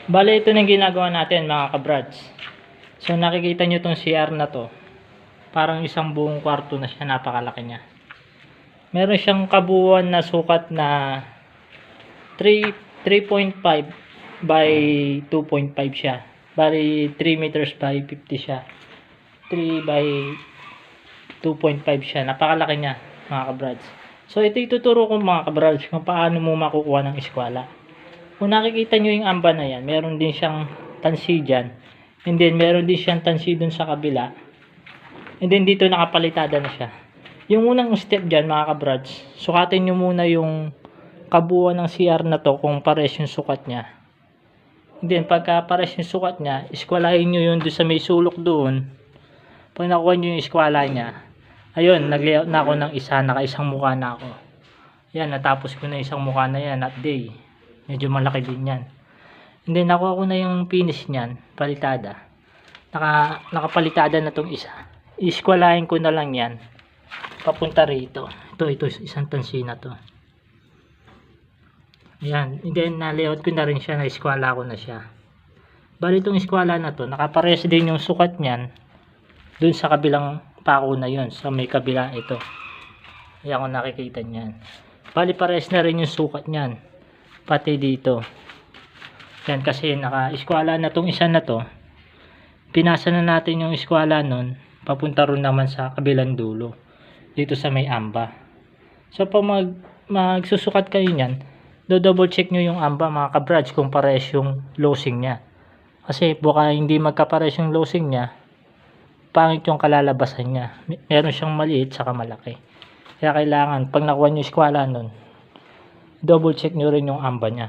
Bale, ito na yung ginagawa natin mga kabrads. So nakikita nyo itong CR na to. Parang isang buong kwarto na siya, napakalaki niya. Meron siyang kabuuan na sukat na 3.5 by 2.5 siya. Bali 3 meters by 50 siya. 3 by 2.5 siya. Napakalaki niya mga kabrads. So ito ituturo ko mga kabrads kung paano mo makukuha ng eskwela. Kung nakikita nyo yung amba na yan, meron din siyang tansi dyan. And then meron din siyang tansi dun sa kabila. And then dito nakapalitada na siya. Yung unang step dyan mga kabrads, sukatin nyo muna yung kabuuan ng CR na to kung pares yung sukat niya. And then pagka pares yung sukat niya, eskwalahin nyo yun doon sa may sulok doon. Pag nakuha nyo yung eskwala niya, ayun, nag-layout na ako ng isa, naka-isang mukha na ako. Yan, natapos ko na isang mukha na yan at day. Medyo malaki din yan. And then nakuha ko na yung finish niyan, palitada. Nakapalitada na tong isa. Iskwalahin ko na lang yan papunta rito. Ito isang tansi na to. Ayan, and then na-layout ko na rin siya, na-eskwala ko na siya. Bali itong eskwala na to, nakapares din yung sukat niyan dun sa kabilang pako na yun, sa may kabila ito. Ayan kung nakikita niyan. Bali pares na rin yung sukat niyan, pati dito. Yan kasi naka-eskwala na tong isa na to. Pinasa na natin yung eskwala nun, papunta rin naman sa kabilang dulo, dito sa may amba. So pag magsusukat kayo niyan, do-double check nyo yung amba mga kabrads kung pares yung losing niya. Kasi baka hindi magkapares yung losing niya, pangit yung kalalabasan niya. Meron siyang maliit saka malaki. Kaya kailangan pag nakuha nyo eskwala nun, double check nyo rin yung amba niya.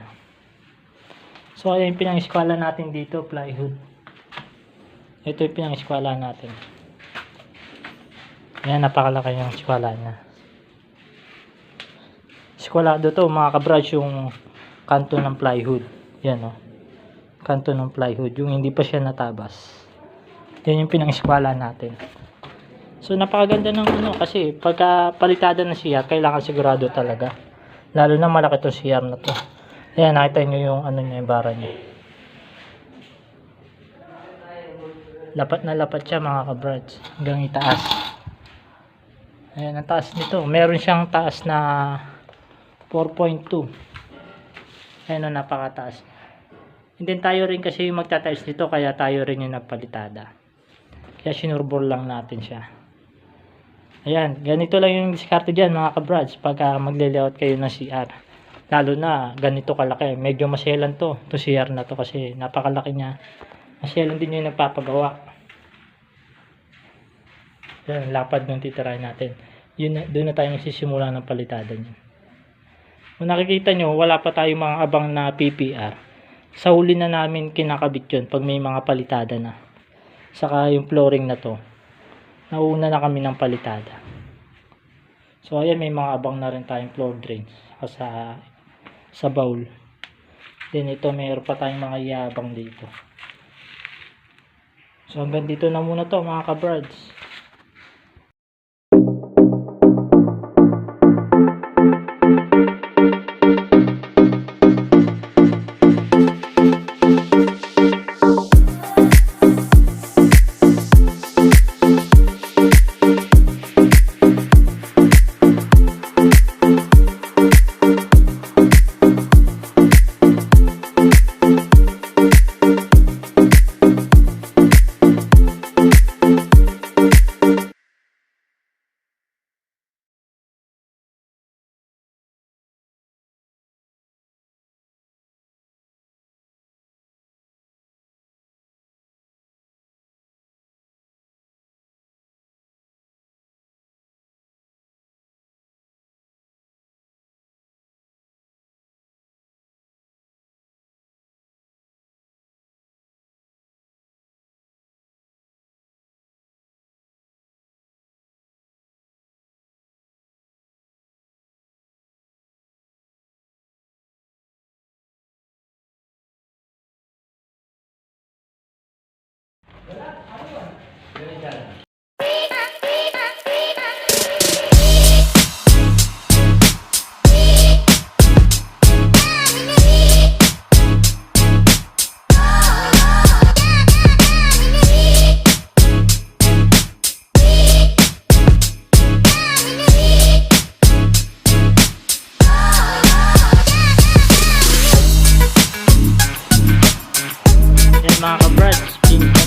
So ayan yung pinang-eskwala natin dito, plywood. Ito yung pinang-eskwala natin. Ayan, napakalaki yung eskwala niya. Eskwalado to mga kabrads, yung kanto ng plywood. Yan o, kanto ng plywood, yung hindi pa siya natabas. Yan yung pinang-eskwala natin. So napakaganda ng ano, kasi pagka palitada na siya, kailangan sigurado talaga. Lalo na malaki itong CR na to. Ayan, nakita nyo yung ano niya, yung bara niya. Lapat na lapat siya mga kabrads, hanggang itaas. Ayan, ang taas nito. Meron siyang taas na 4.2. Ayan o, napakataas. And then tayo rin kasi yung magtatiles nito, kaya tayo rin yung nagpalitada. Kaya sinurbor lang natin siya. Ayan, ganito lang yung diskarte dyan mga kabrads pagka magle-layout kayo ng CR. Lalo na ganito kalaki, medyo masyelan to CR na to kasi napakalaki niya. Masyelan din yung nagpapagawa. Yan, lapad ng titirahin natin. Doon na tayo magsisimula ng palitada niya. Kung nakikita nyo, wala pa tayong mga abang na PPR. Sa huli na namin kinakabit yun pag may mga palitada na. Saka yung flooring na to, nauna na kami ng palitada. So ayan, may mga abang na rin tayong floor drains sa bowl. Then ito, mayroon pa tayong mga iabang dito. So hanggang dito na muna to mga kabrads.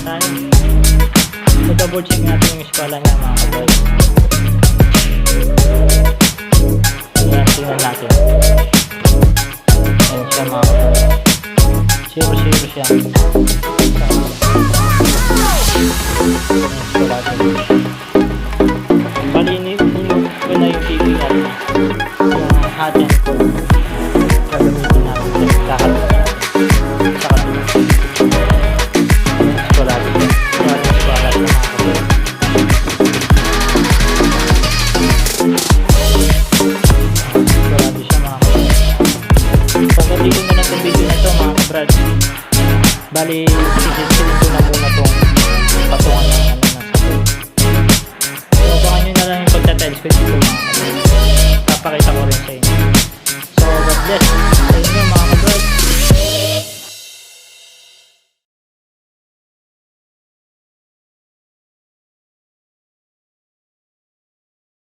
tayo. So double check natin yung eskwela niya mga kaboy. Ayan, tingnan natin. Ayan siya mga kaboy. 0-0 siya. Ayan, eskwela din. Bali, inubos ko na yung TV natin. Yung hot and cold. Gagamitin natin. Kakaroon natin. Sa kabila. Eskwela din. Eskwela din mga kaboy. Eskwela din siya mga kaboy. Pagdating ko na lang itong video na ito mga kabrad. Bali, sisisilin ko na muna itong patungan ng ano ng sakit. So, abangan nyo na lang yung pagtatiles ko dito mga kabrad. Papakita ko rin sa inyo. So, God bless.